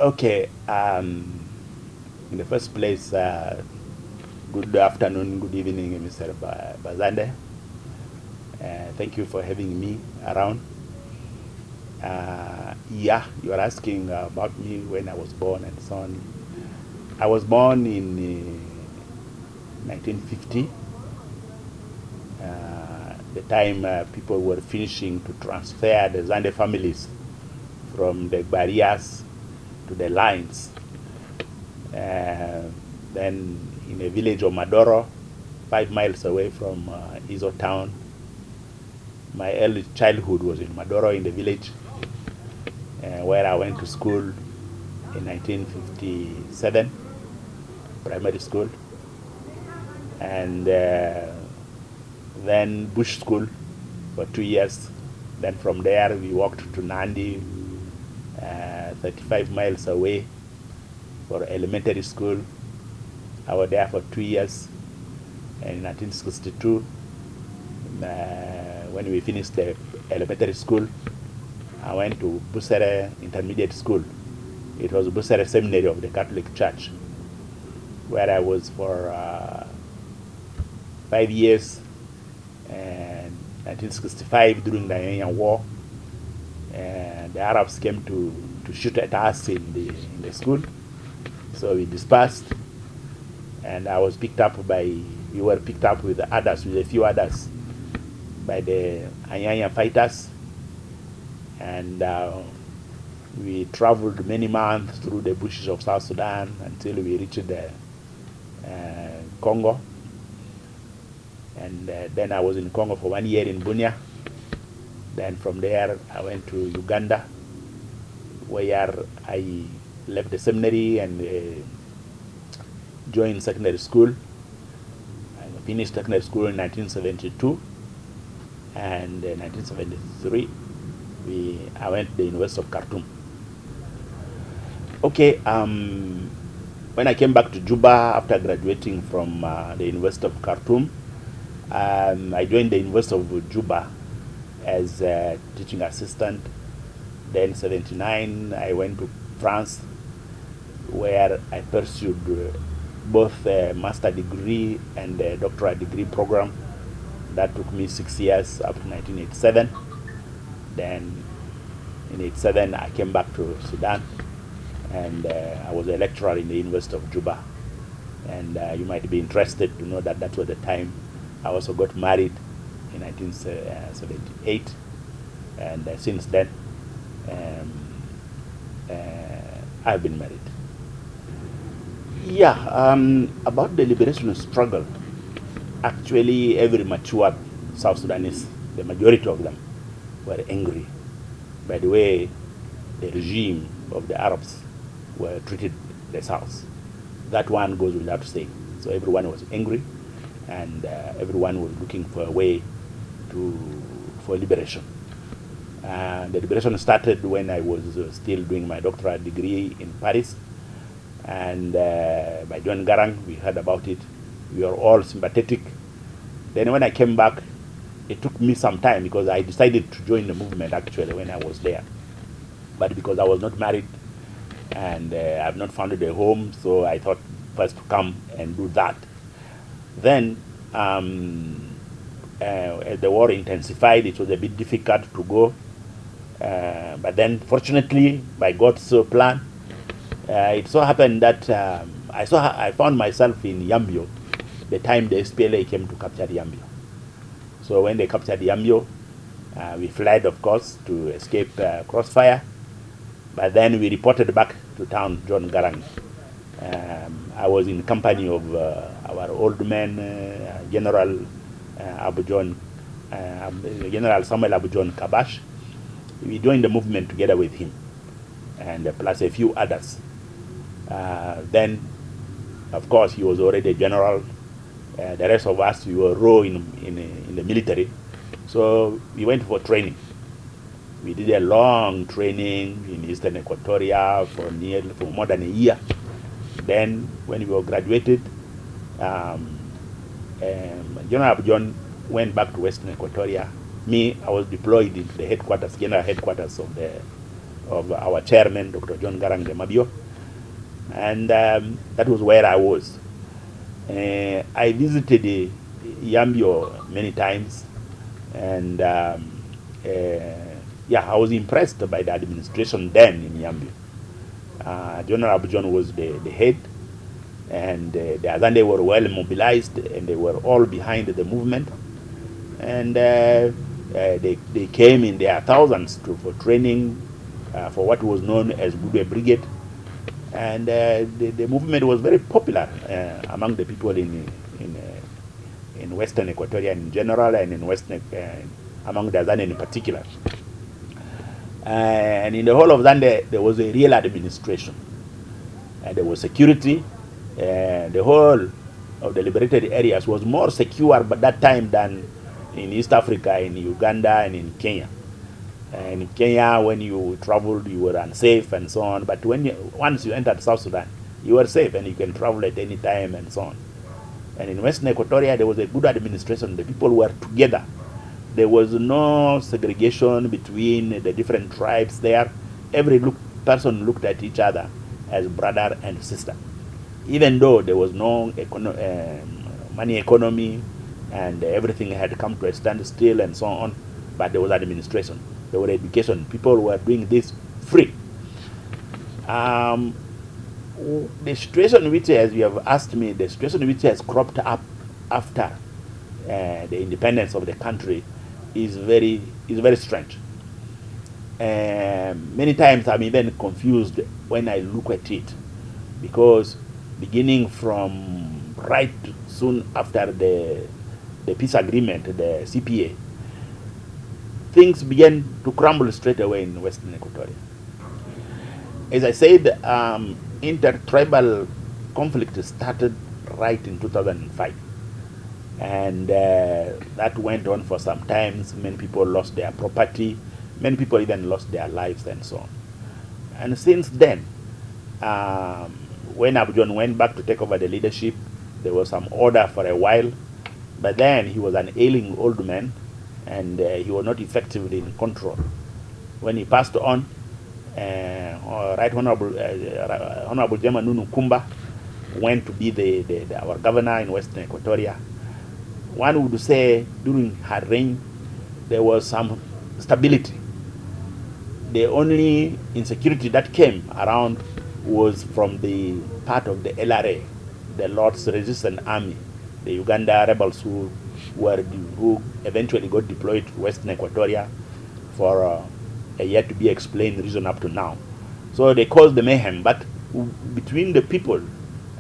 Okay. In the first place, good afternoon, good evening, Mr. Bazande. Thank you for having me around. Yeah, you are asking about me when I was born and so on. I was born in 1950, the time people were finishing to transfer the Zande families from the barriers to the lines. Then in a village of Madoro, 5 miles away from Izo town. My early childhood was in Madoro in the village, where I went to school in 1957, primary school. And then Bush School for 2 years. Then from there we walked to Nandi, 35 miles away, for elementary school. I was there for 2 years. And in 1962, when we finished the elementary school, I went to Busere Intermediate School. It was Busere Seminary of the Catholic Church, where I was for 5 years. And 1965, during the Nigerian War, the Arabs came to shoot at us in the school. So we dispersed, and I was picked up we were picked up with others, with a few others, by the Anyanya fighters. And we traveled many months through the bushes of South Sudan until we reached the Congo. And then I was in Congo for 1 year in Bunia. Then from there I went to Uganda, where I left the seminary and joined secondary school. I finished secondary school in 1972, and in 1973 I went to the University of Khartoum. Okay, when I came back to Juba after graduating from the University of Khartoum, I joined the University of Juba as a teaching assistant. Then in 1979 I went to France, where I pursued both a master degree and a doctorate degree program. That took me 6 years up to 1987. Then in 1987 I came back to Sudan, and I was a lecturer in the University of Juba. And you might be interested to know that that was the time I also got married in 1978. And since then I've been married. Yeah, about the liberation struggle, actually every mature South Sudanese, the majority of them, were angry by the way the regime of the Arabs were treated the South. That one goes without saying. So everyone was angry, and everyone was looking for a way for liberation. The liberation started when I was still doing my doctorate degree in Paris. And by John Garang, we heard about it. We were all sympathetic. Then when I came back, it took me some time, because I decided to join the movement actually when I was there. But because I was not married and I've not founded a home, so I thought first to come and do that. Then as the war intensified, it was a bit difficult to go. But then fortunately, by God's plan, it so happened that I found myself in Yambio the time the SPLA came to capture Yambio. So when they captured Yambio, we fled, of course, to escape crossfire. But then we reported back to town, John Garang. I was in company of our old man, General General Samuel Abujon Kabash. We joined the movement together with him, and plus a few others. Then, of course, he was already a general. The rest of us, we were raw in the military. So we went for training. We did a long training in Eastern Equatoria for more than a year. Then, when we were graduated, General Abujon went back to Western Equatoria. Me, I was deployed in the headquarters, general headquarters of of our chairman, Dr. John Garang Mabio, and that was where I was. I visited Yambio many times, and yeah, I was impressed by the administration then in Yambio. General Abujon was the head, and the Azande were well mobilized, and they were all behind the movement, and they came in their thousands for training for what was known as Budwe Brigade, and the movement was very popular among the people in Western Equatoria in general, and in Western among the Azande in particular. And in the whole of Zande, there was a real administration. There was security. The whole of the liberated areas was more secure by that time than in East Africa, in Uganda, and in Kenya. And in Kenya, when you traveled, you were unsafe and so on. But once you entered South Sudan, you were safe and you can travel at any time and so on. And in Western Equatoria, there was a good administration. The people were together. There was no segregation between the different tribes there. Every person looked at each other as brother and sister. Even though there was no money economy and everything had come to a standstill and so on, but there was administration. There was education. People were doing this free. The situation which, as you have asked me, the situation which has cropped up after the independence of the country is very strange. Many times I'm even confused when I look at it, because beginning from right soon after the peace agreement, the CPA, things began to crumble straight away in Western Equatoria. As I said, intertribal conflict started right in 2005. And that went on for some time. Many people lost their property. Many people even lost their lives and so on. And since then, when Abujon went back to take over the leadership, there was some order for a while. But then he was an ailing old man, and he was not effectively in control. When he passed on, Right Honorable Jemma Nunu Kumba went to be our governor in Western Equatoria. One would say during her reign, there was some stability. The only insecurity that came around was from the part of the LRA, the Lord's Resistance Army, the Uganda rebels who eventually got deployed to Western Equatoria for a yet to be explained reason up to now. So they caused the mayhem, but between the people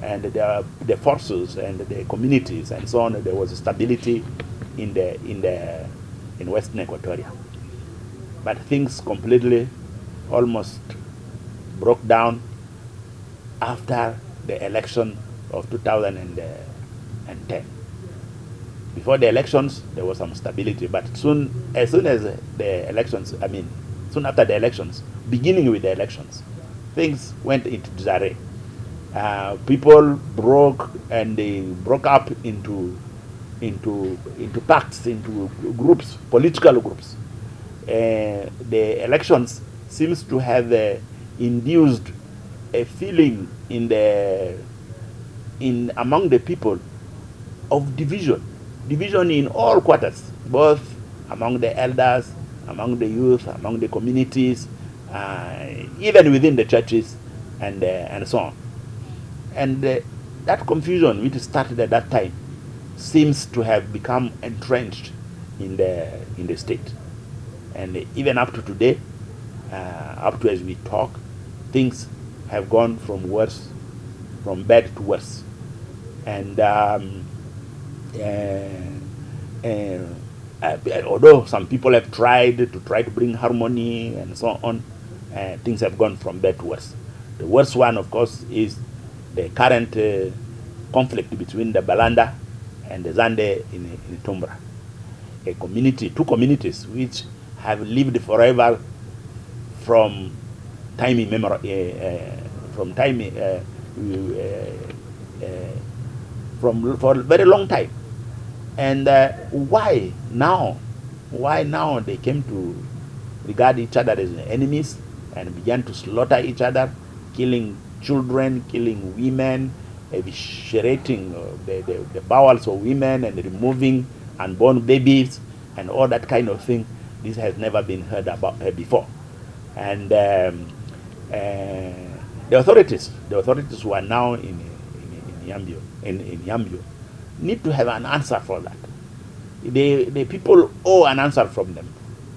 and the forces and the communities and so on, there was a stability in Western Equatoria. But things completely almost broke down after the election of 2010. Before the elections, there was some stability, but soon after the elections, beginning with the elections, things went into disarray. People broke up into pacts, into groups, political groups. The elections seems to have induced a feeling among the people of division in all quarters, both among the elders, among the youth, among the communities, even within the churches, and so on. And that confusion which started at that time seems to have become entrenched in the state. And even up to today, up to as we talk, things have gone from bad to worse. And although some people have tried to bring harmony and so on, things have gone from bad to worse. The worst one, of course, is the current conflict between the Balanda and the Zande in Tumbra. Two communities which have lived forever from time immemorial, for a very long time. And why now they came to regard each other as enemies and began to slaughter each other, killing children, killing women, eviscerating the bowels of women and removing unborn babies and all that kind of thing. This has never been heard about before. And the authorities who are now in Yambio need to have an answer for that. The people owe an answer from them.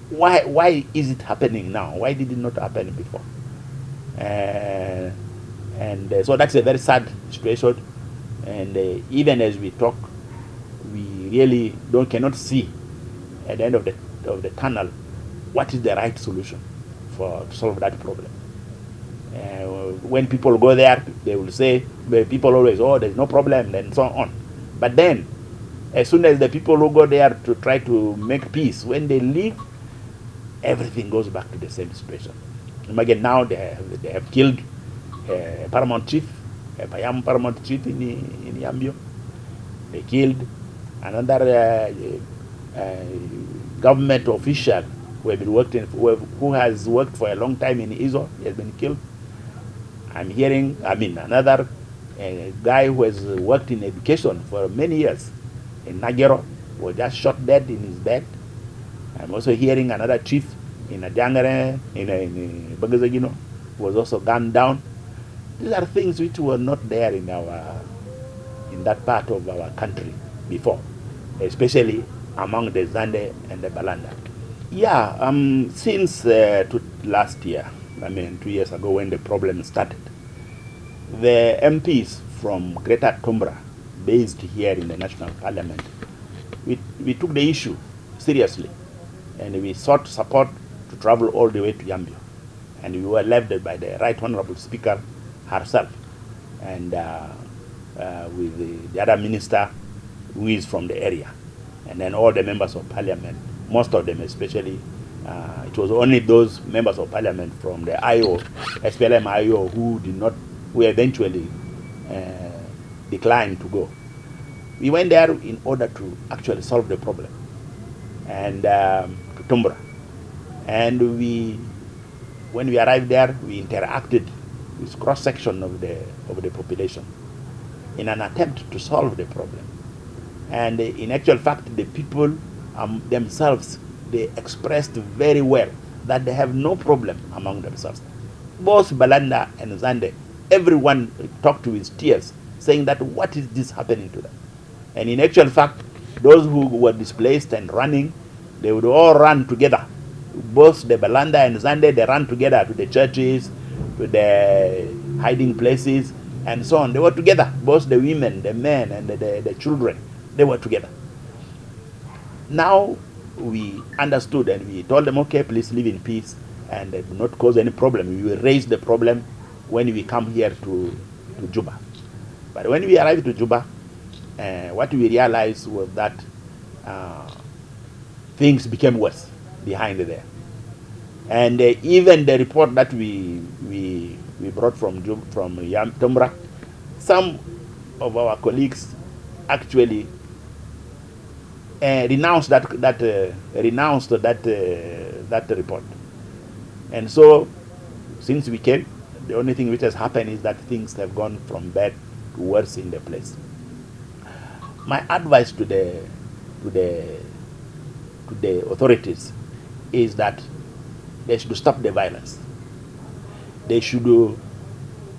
Why is it happening now? Why did it not happen before? So that's a very sad situation. And even as we talk, we really cannot see at the end of the tunnel what is the right solution to solve that problem. When people go there, they will say, people always, oh, there's no problem, and so on. But then, as soon as the people who go there to try to make peace, when they leave, everything goes back to the same situation. And again, now they have killed a paramount chief, a Payam paramount chief in Yambio. They killed another government official who has worked for a long time in Izo. He has been killed. I'm hearing, another guy who has worked in education for many years in Nagero was just shot dead in his bed. I'm also hearing another chief in Adjangare, in Bagazagino, was also gunned down. These are things which were not there in that part of our country before, especially among the Zande and the Balanda. Yeah, since last year, 2 years ago when the problem started, the MPs from Greater Tumbra, based here in the National Parliament, we took the issue seriously, and we sought support to travel all the way to Yambio. And we were led by the Right Honorable Speaker herself, and with the other minister who is from the area, and then all the members of parliament, most of them especially. It was only those members of parliament from the IO, SPLM IO, who eventually declined to go. We went there in order to actually solve the problem, and to Tumbra. And when we arrived there, we interacted with cross-section of the population in an attempt to solve the problem. And in actual fact, the people themselves, they expressed very well that they have no problem among themselves. Both Balanda and Zande, everyone talked with tears, saying that what is this happening to them? And in actual fact, those who were displaced and running, they would all run together. Both the Balanda and Zande, they ran together to the churches, to the hiding places, and so on. They were together, both the women, the men, and the children. They were together. Now we understood and we told them, okay, please live in peace and do not cause any problem. We will raise the problem when we come here to Juba. But when we arrived to Juba, what we realized was that things became worse behind there. And even the report that we brought from Tumbra, some of our colleagues actually renounced that report. And so, since we came, the only thing which has happened is that things have gone from bad to worse in the place. My advice to the authorities is that they should stop the violence. They should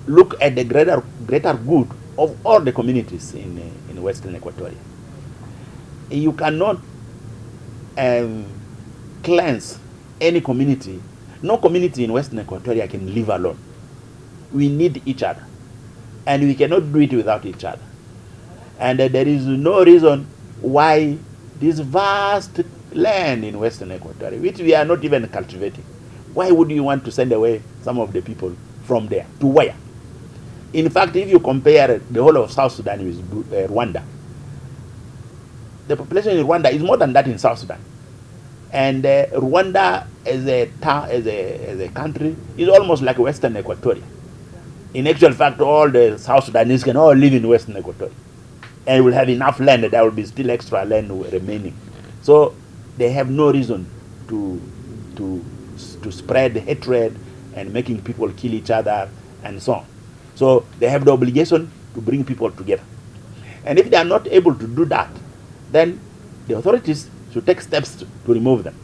look at the greater good of all the communities in Western Equatoria. You cannot cleanse any community. No community in Western Equatoria can live alone. We need each other, and we cannot do it without each other. And there is no reason why this vast land in Western Equatoria, which we are not even cultivating, why would you want to send away some of the people from there? To where? In fact, if you compare the whole of South Sudan with Rwanda, the population in Rwanda is more than that in South Sudan. And Rwanda as a country is almost like Western Equatoria. In actual fact, all the South Sudanese can all live in Western Equatoria. And will have enough land, that there will be still extra land remaining. So they have no reason to spread hatred and making people kill each other and so on. So they have the obligation to bring people together. And if they are not able to do that, then the authorities should take steps to remove them,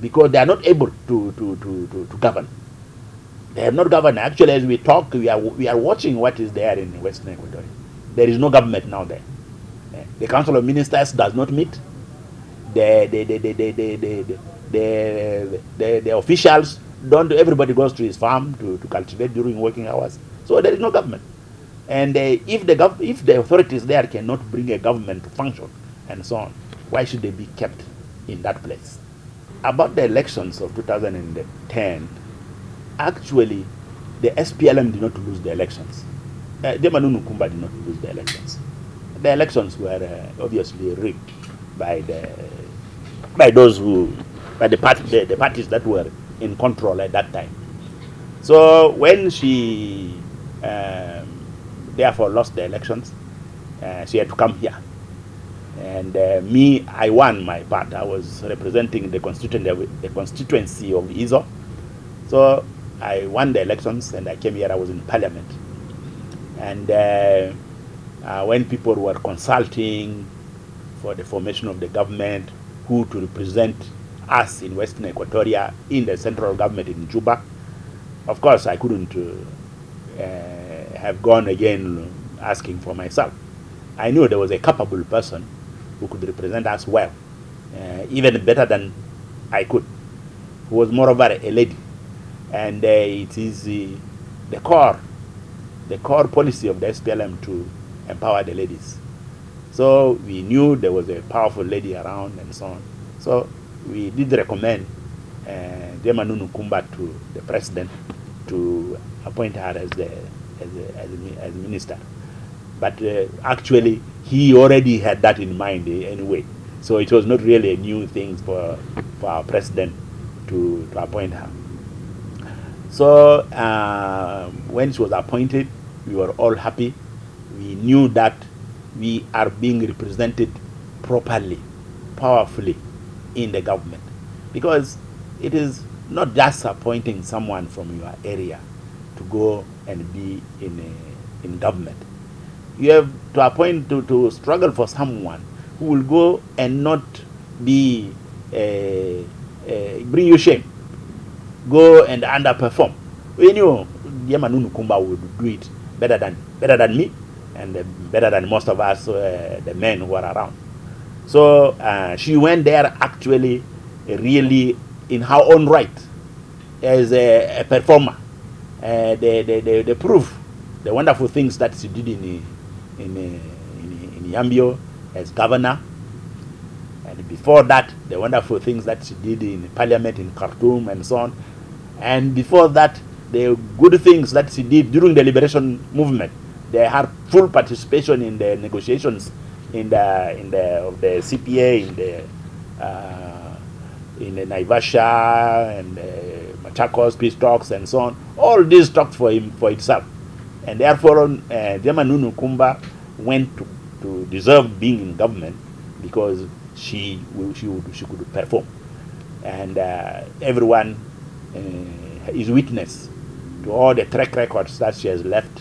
because they are not able to govern. They have not governed. Actually, as we talk, we are watching what is there in Western Equatoria. There is no government now there. The Council of Ministers does not meet. The officials don't. Everybody goes to his farm to cultivate during working hours. So there is no government. And if the authorities there cannot bring a government to function and so on, why should they be kept in that place? About the elections of 2010, actually, the SPLM did not lose the elections. Jemma Nunu Kumba did not lose the elections. The elections were obviously rigged by the parties that were in control at that time. So when she therefore lost the elections, she had to come here. And me, I won my part. I was representing the constituency of Izo. So I won the elections and I came here. I was in parliament. And when people were consulting for the formation of the government, who to represent us in Western Equatoria in the central government in Juba, of course I couldn't have gone again asking for myself. I knew there was a capable person who could represent us well, even better than I could, who was moreover a lady. And it is the core policy of the SPLM to empower the ladies. So we knew there was a powerful lady around and so on. So we did recommend Jemma Nunu Kumba to the president to appoint her as minister. But actually, he already had that in mind anyway. So it was not really a new thing for our president to appoint her. So when she was appointed, we were all happy. We knew that we are being represented properly, powerfully in the government. Because it is not just appointing someone from your area to go and be in government. You have to appoint, to struggle for someone who will go and not be bring you shame, go and underperform. We knew Jemma Nunu Kumba would do it better than me, and better than most of us, the men who are around. So she went there actually really in her own right as a performer. The proof, the wonderful things that she did in Yambio as governor, and before that, the wonderful things that she did in parliament in Khartoum and so on, and before that, the good things that she did during the liberation movement. They had full participation in the negotiations of the CPA in the Naivasha and Machakos peace talks and so on. All these talked for itself, and therefore Jemma Nunu Kumba went to deserve being in government because she could perform, and everyone is witness to all the track records that she has left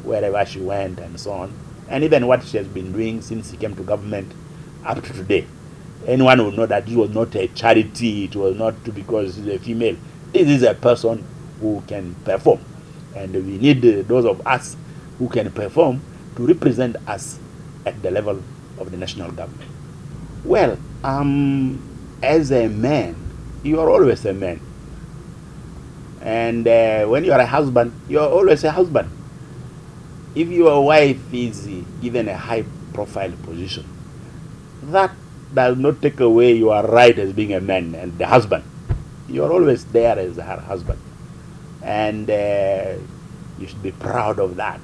wherever she went and so on, and even what she has been doing since she came to government up to today. Anyone will know that this was not a charity, it was not because she's a female. This is a person who can perform, and we need those of us who can perform to represent us at the level of the national government. Well, as a man, you are always a man. And when you are a husband, you are always a husband. If your wife is given a high profile position, that does not take away your right as being a man and the husband. You are always there as her husband. And you should be proud of that.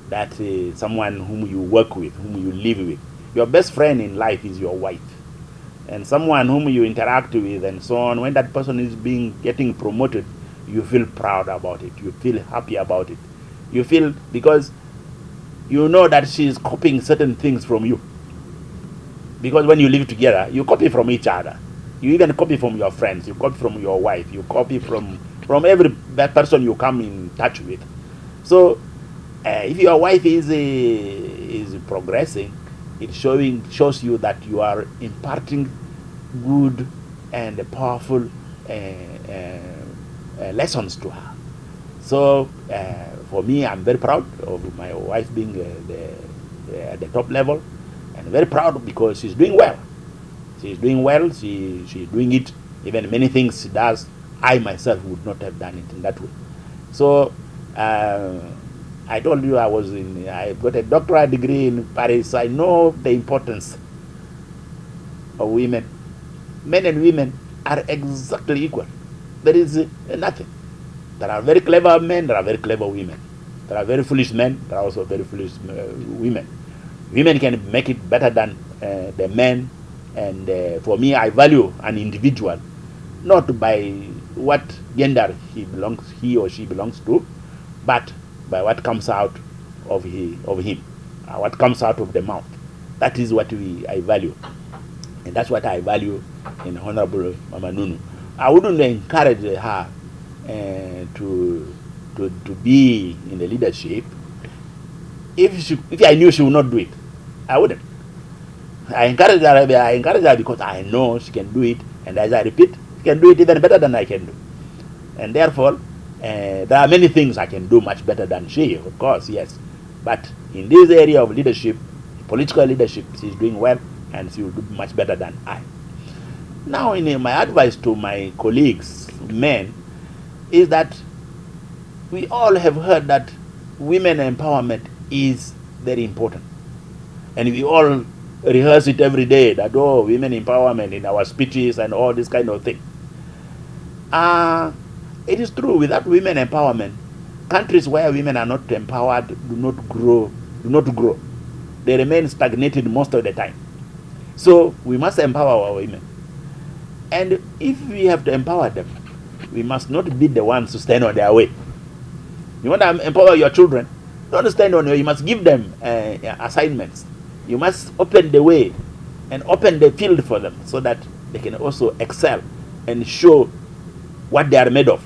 That someone whom you work with, whom you live with. Your best friend in life is your wife. And someone whom you interact with and so on, when that person is getting promoted, you feel proud about it. You feel happy about it. You feel, because you know that she is copying certain things from you. Because when you live together, you copy from each other. You even copy from your friends. You copy from your wife. You copy from from every person you come in touch with. So if your wife is progressing, it shows you that you are imparting good and powerful lessons to her. So for me, I'm very proud of my wife being at the top level, and very proud because she's doing well. She's doing well. She's doing it. Even many things she does, I myself would not have done it in that way. So I told you I got a doctorate degree in Paris. I know the importance of women. Men and women are exactly equal. There is nothing. There are very clever men, there are very clever women. There are very foolish men, there are also very foolish women. Women can make it better than the men, and for me, I value an individual not by what gender he or she belongs to, but by what comes out of him, what comes out of the mouth. That is what I value, and that's what I value in Honorable Mama Nunu. I wouldn't encourage her to be in the leadership if I knew she would not do it. I wouldn't. I encourage her because I know she can do it, and as I repeat, she can do it even better than I can do. And therefore, there are many things I can do much better than she, of course, yes. But in this area of leadership, political leadership, she's doing well, and she will do much better than I. Now, in my advice to my colleagues, men, is that we all have heard that women empowerment is very important. And we all rehearse it every day, that, oh, women empowerment in our speeches and all this kind of thing. It is true, without women empowerment, countries where women are not empowered do not grow. They remain stagnated most of the time. So we must empower our women. And if we have to empower them, we must not be the ones to stand on their way. You want to empower your children, don't stand on your way. You must give them assignments. You must open the way and open the field for them so that they can also excel and show what they are made of.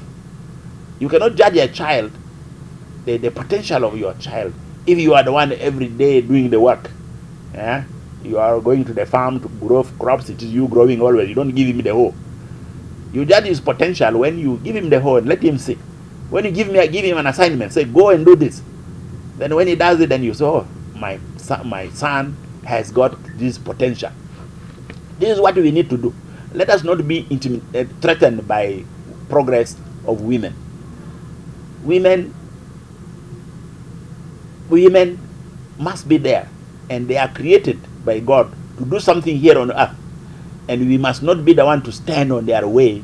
You cannot judge a child, the potential of your child, if you are the one every day doing the work. Yeah? You are going to the farm to grow crops, it is you growing always. You don't give him the hoe. You judge his potential when you give him the hoe and let him see. When you give him an assignment, say, go and do this. Then when he does it, then you say, oh, my son has got this potential. This is what we need to do. Let us not be threatened by progress of women. Women must be there, and they are created by God to do something here on earth, and we must not be the one to stand on their way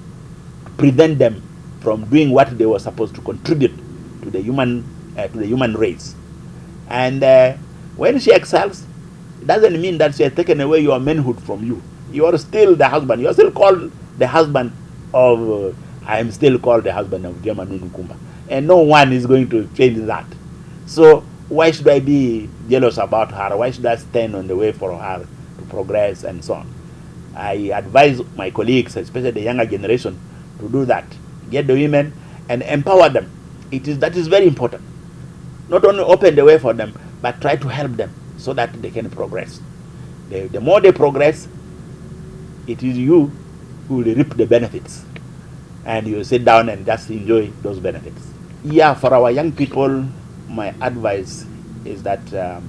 to prevent them from doing what they were supposed to contribute to the human race. And when she excels, it doesn't mean that she has taken away your manhood from you. You are still the husband. You are still called the husband of. I am still called the husband of Jemma Nunu Kumba, and no one is going to change that. So why should I be jealous about her? Why should I stand on the way for her to progress and so on? I advise my colleagues, especially the younger generation, to do that. Get the women and empower them. That is very important. Not only open the way for them, but try to help them so that they can progress. The more they progress, it is you who will reap the benefits. And you sit down and just enjoy those benefits. Yeah, for our young people, my advice is that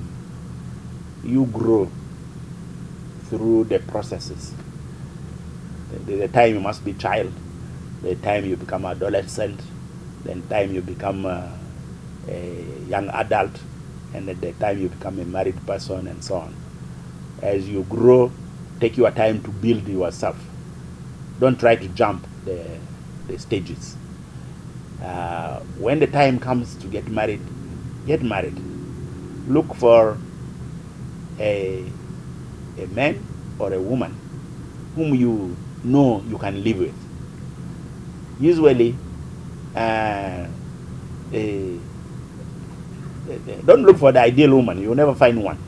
you grow through the processes. The time you must be child, the time you become adolescent, the time you become a young adult, and at the time you become a married person, and so on. As you grow, take your time to build yourself. Don't try to jump the stages. When the time comes to get married, get married. Look for a man or a woman whom you know you can live with. Usually, don't look for the ideal woman. You will never find one.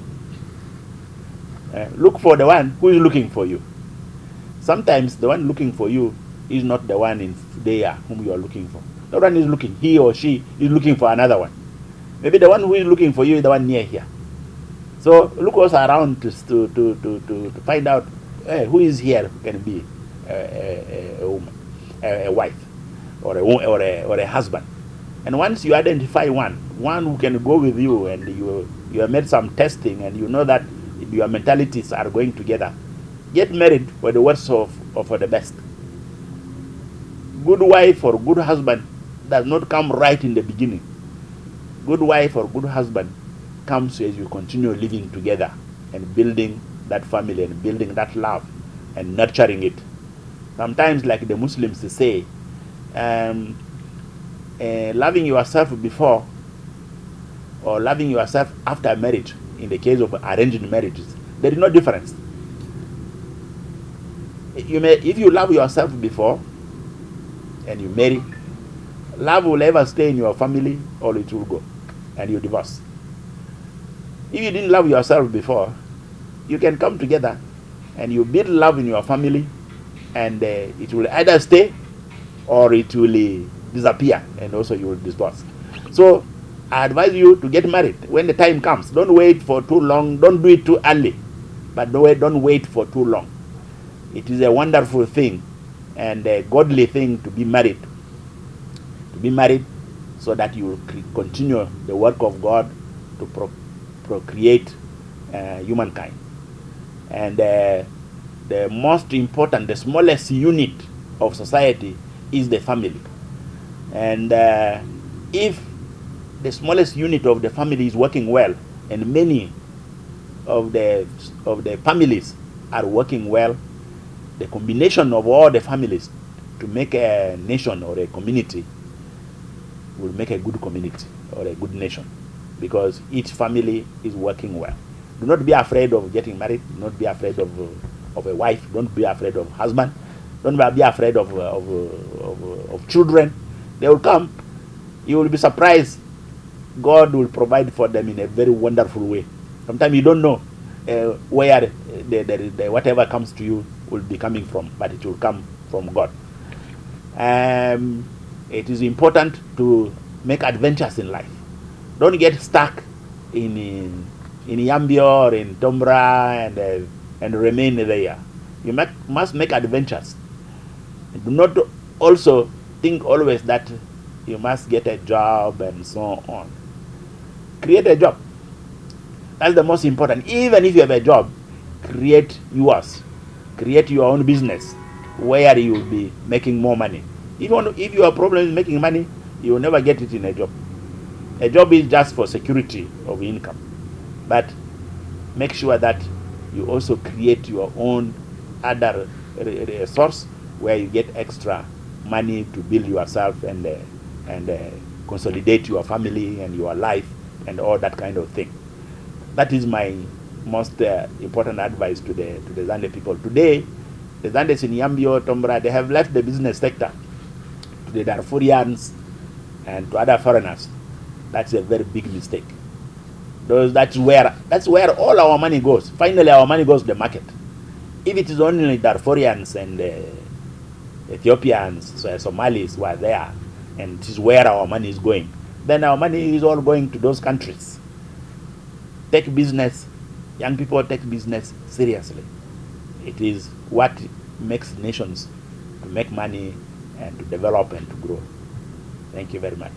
Look for the one who is looking for you. Sometimes the one looking for you is not the one in there whom you are looking for. The one is looking, he or she is looking for another one. Maybe the one who is looking for you is the one near here. So look also around to find out who is here who can be a woman, a wife, or a husband. And once you identify one who can go with you, and you have made some testing, and you know that your mentalities are going together, get married for the worst or for the best. Good wife or good husband does not come right in the beginning. Good wife or good husband comes as you continue living together and building that family and building that love and nurturing it. Sometimes, like the Muslims say, loving yourself before or loving yourself after marriage, in the case of arranged marriages, there is no difference. If you love yourself before and you marry, love will ever stay in your family or it will go and you divorce. If you didn't love yourself before, you can come together and you build love in your family, and it will either stay or it will disappear, and also you will divorce. So I advise you to get married when the time comes. Don't wait for too long. Don't do it too early, but don't wait for too long. It is a wonderful thing and a godly thing to be married. To be married so that you will continue the work of God to procreate humankind. And the most important, the smallest unit of society is the family. And if the smallest unit of the family is working well, and many of the families are working well, the combination of all the families to make a nation or a community will make a good community or a good nation, because each family is working well. Do not be afraid of getting married. Do not be afraid of a wife. Don't be afraid of husband. Don't be afraid of children. They will come. You will be surprised. God will provide for them in a very wonderful way. Sometimes you don't know where the whatever comes to you will be coming from, but it will come from God. It is important to make adventures in life. Don't get stuck in Yambio or in Tombra and remain there. You must make adventures. Do not also think always that you must get a job and so on. Create a job. That's the most important. Even if you have a job, create yours. Create your own business where you will be making more money. If you have problems making money, you will never get it in a job. A job is just for security of income. But make sure that you also create your own other source where you get extra money to build yourself and consolidate your family and your life and all that kind of thing. That is my most important advice to the Zande people. Today, the Zandes in Yambio, Tombra, they have left the business sector to the Darfurians and to other foreigners. That's a very big mistake. That's where all our money goes. Finally, our money goes to the market. If it is only Darfurians and Ethiopians, Somalis who are there, and it is where our money is going, then our money is all going to those countries. Take business, young people take business seriously. It is what makes nations to make money and to develop and to grow. Thank you very much.